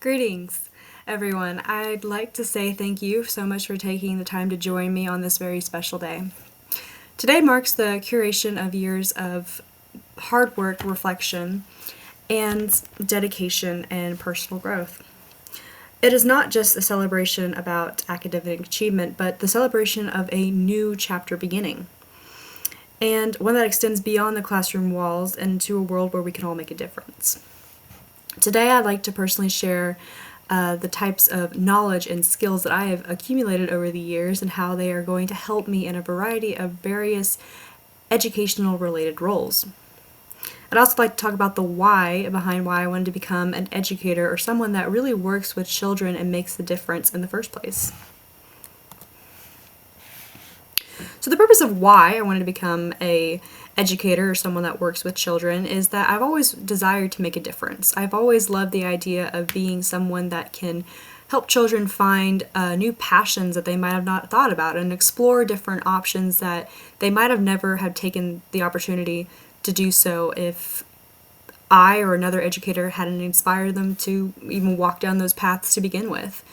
Greetings, everyone. I'd like to say thank you so much for taking the time to join me on this very special day. Today marks the curation of years of hard work, reflection, and dedication and personal growth. It is not just a celebration about academic achievement, but the celebration of a new chapter beginning, and one that extends beyond the classroom walls into a world where we can all make a difference. Today, I'd like to personally share the types of knowledge and skills that I have accumulated over the years and how they are going to help me in a variety of various educational related roles. I'd also like to talk about the why behind why I wanted to become an educator or someone that really works with children and makes the difference in the first place. So the purpose of why I wanted to become a educator or someone that works with children is that I've always desired to make a difference. I've always loved the idea of being someone that can help children find new passions that they might have not thought about and explore different options that they might have never have taken the opportunity to do so if I or another educator hadn't inspired them to even walk down those paths to begin with.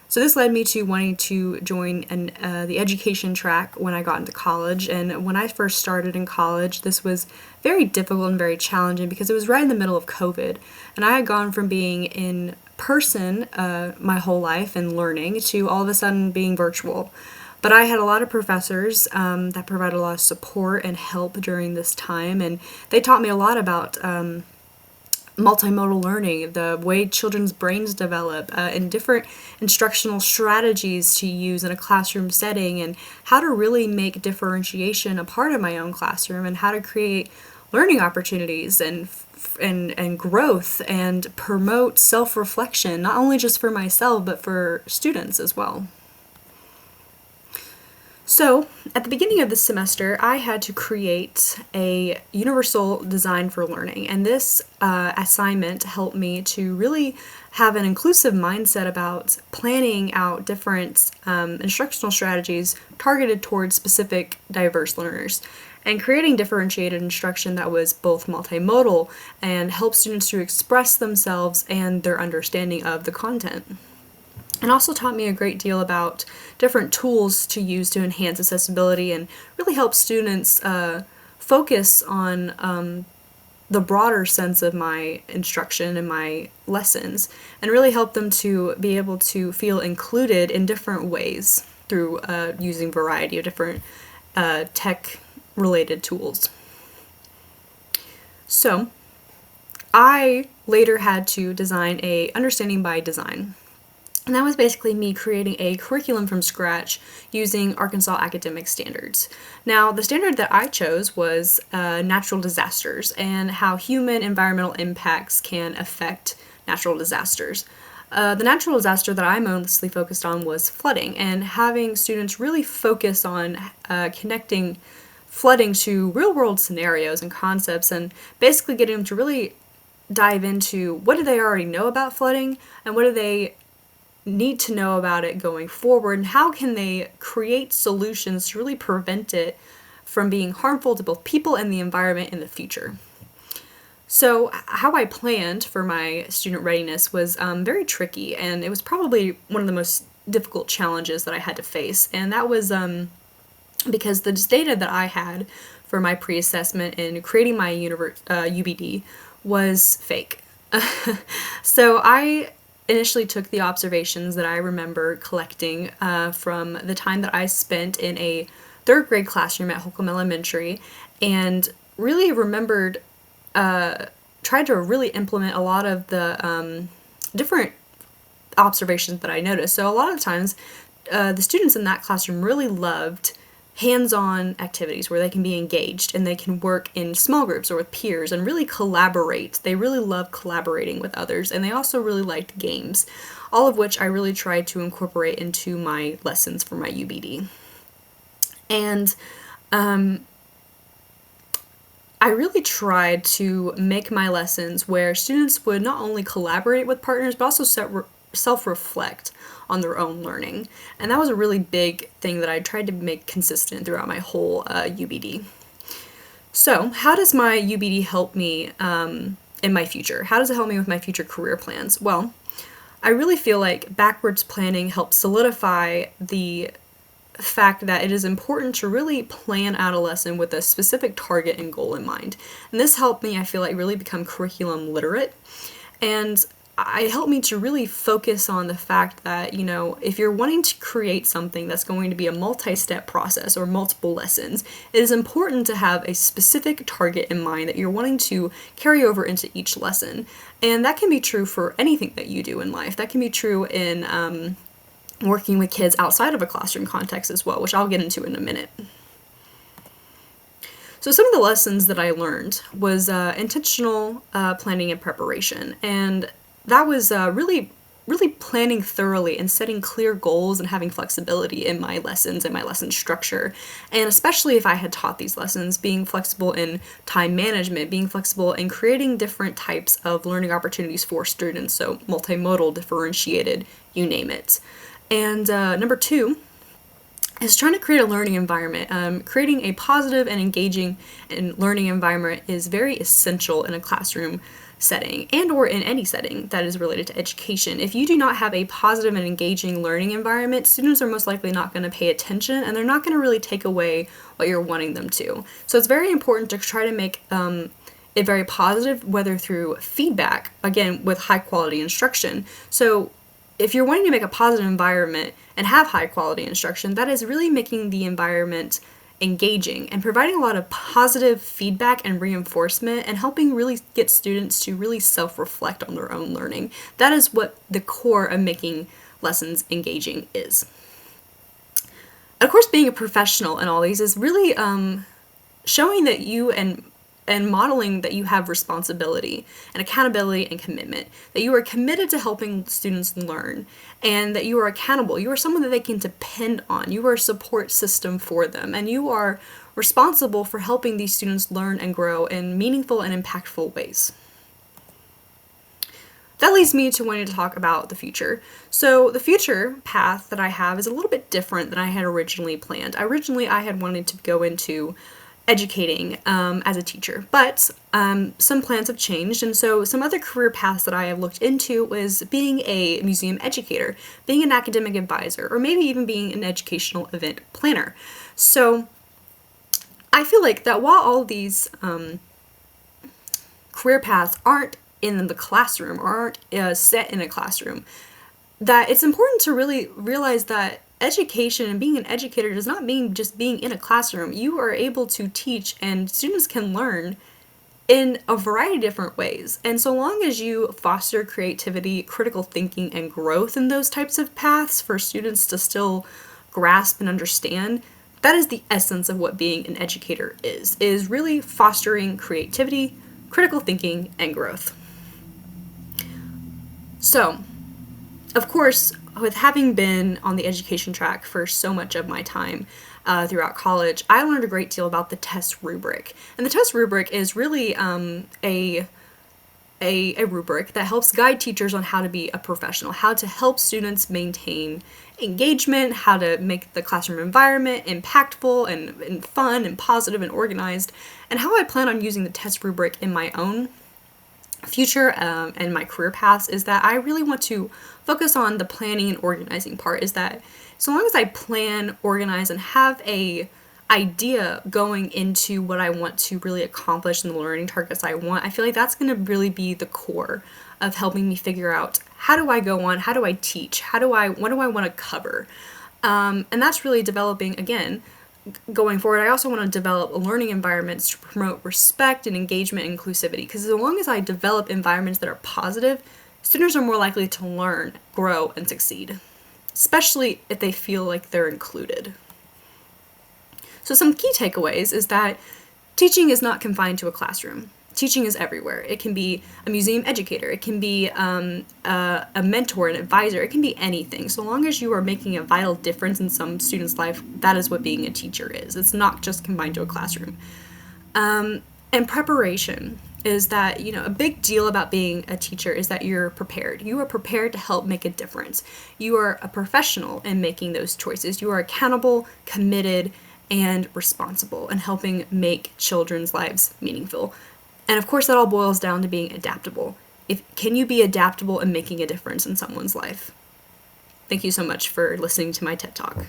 So this led me to wanting to join the education track when I got into college. And when I first started in college, this was very difficult and very challenging because it was right in the middle of COVID. And I had gone from being in person my whole life and learning to all of a sudden being virtual. But I had a lot of professors that provided a lot of support and help during this time. And they taught me a lot about multimodal learning, the way children's brains develop, and different instructional strategies to use in a classroom setting, and how to really make differentiation a part of my own classroom, and how to create learning opportunities and growth and promote self-reflection, not only just for myself, but for students as well. So, at the beginning of this semester, I had to create a universal design for learning, and this assignment helped me to really have an inclusive mindset about planning out different instructional strategies targeted towards specific diverse learners, and creating differentiated instruction that was both multimodal and helped students to express themselves and their understanding of the content. And also taught me a great deal about different tools to use to enhance accessibility and really help students focus on the broader sense of my instruction and my lessons, and really help them to be able to feel included in different ways through using a variety of different tech-related tools. So, I later had to design a understanding by design. And that was basically me creating a curriculum from scratch using Arkansas academic standards. Now, the standard that I chose was natural disasters and how human environmental impacts can affect natural disasters. The natural disaster that I mostly focused on was flooding, and having students really focus on connecting flooding to real-world scenarios and concepts, and basically getting them to really dive into what do they already know about flooding and what do they need to know about it going forward, and how can they create solutions to really prevent it from being harmful to both people and the environment in the future. So how I planned for my student readiness was very tricky, and it was probably one of the most difficult challenges that I had to face, and that was because the data that I had for my pre-assessment and creating my UBD was fake. So I initially took the observations that I remember collecting from the time that I spent in a third grade classroom at Holcomb Elementary, and really remembered, tried to really implement a lot of the different observations that I noticed. So a lot of times, the students in that classroom really loved hands-on activities where they can be engaged and they can work in small groups or with peers and really collaborate. They really love collaborating with others, and they also really liked games, all of which I really tried to incorporate into my lessons for my UBD. And I really tried to make my lessons where students would not only collaborate with partners, but also self-reflect on their own learning. And that was a really big thing that I tried to make consistent throughout my whole UBD. So how does my UBD help me in my future? How does it help me with my future career plans? Well, I really feel like backwards planning helps solidify the fact that it is important to really plan out a lesson with a specific target and goal in mind. And this helped me, I feel like, really become curriculum literate. And it helped me to really focus on the fact that, if you're wanting to create something that's going to be a multi-step process or multiple lessons, it is important to have a specific target in mind that you're wanting to carry over into each lesson. And that can be true for anything that you do in life. That can be true in working with kids outside of a classroom context as well, which I'll get into in a minute. So some of the lessons that I learned was intentional planning and preparation, and that was really planning thoroughly and setting clear goals and having flexibility in my lessons and my lesson structure. And especially if I had taught these lessons, being flexible in time management, being flexible in creating different types of learning opportunities for students, so multimodal, differentiated, you name it. And number 2 is trying to create a learning environment. Creating a positive and engaging and learning environment is very essential in a classroom setting and or in any setting that is related to education. If you do not have a positive and engaging learning environment, students are most likely not going to pay attention, and they're not going to really take away what you're wanting them to. So it's very important to try to make it very positive, whether through feedback, again, with high quality instruction. So if you're wanting to make a positive environment and have high quality instruction, that is really making the environment engaging and providing a lot of positive feedback and reinforcement and helping really get students to really self-reflect on their own learning. That is what the core of making lessons engaging is. Of course, being a professional in all these is really showing that you and modeling that you have responsibility and accountability and commitment, that you are committed to helping students learn, and that you are accountable. You are someone that they can depend on. You are a support system for them, and you are responsible for helping these students learn and grow in meaningful and impactful ways. That leads me to wanting to talk about the future. So the future path that I have is a little bit different than I had originally planned. Originally, I had wanted to go into educating as a teacher, but some plans have changed, and so some other career paths that I have looked into was being a museum educator, being an academic advisor, or maybe even being an educational event planner. So I feel like that while all these career paths aren't in the classroom or aren't set in a classroom, that it's important to really realize that education and being an educator does not mean just being in a classroom. You are able to teach, and students can learn in a variety of different ways. And so long as you foster creativity, critical thinking, and growth in those types of paths for students to still grasp and understand, that is the essence of what being an educator is really fostering creativity, critical thinking, and growth. So, of course, with having been on the education track for so much of my time throughout college, I learned a great deal about the test rubric. And the test rubric is really a rubric that helps guide teachers on how to be a professional, how to help students maintain engagement, how to make the classroom environment impactful and fun and positive and organized, and how I plan on using the test rubric in my own future and my career paths is that I really want to focus on the planning and organizing part. Is that so long as I plan, organize, and have a idea going into what I want to really accomplish and the learning targets I want, I feel like that's going to really be the core of helping me figure out how do I go on, how do I teach, what do I want to cover, and that's really developing again. Going forward, I also want to develop learning environments to promote respect and engagement and inclusivity, because as long as I develop environments that are positive, students are more likely to learn, grow, and succeed, especially if they feel like they're included. So some key takeaways is that teaching is not confined to a classroom. Teaching is everywhere. It can be a museum educator. It can be a mentor, an advisor. It can be anything. So long as you are making a vital difference in some student's life, that is what being a teacher is. It's not just confined to a classroom. And preparation is that, a big deal about being a teacher is that you're prepared. You are prepared to help make a difference. You are a professional in making those choices. You are accountable, committed, and responsible in helping make children's lives meaningful. And of course, that all boils down to being adaptable. can you be adaptable and making a difference in someone's life? Thank you so much for listening to my TED Talk.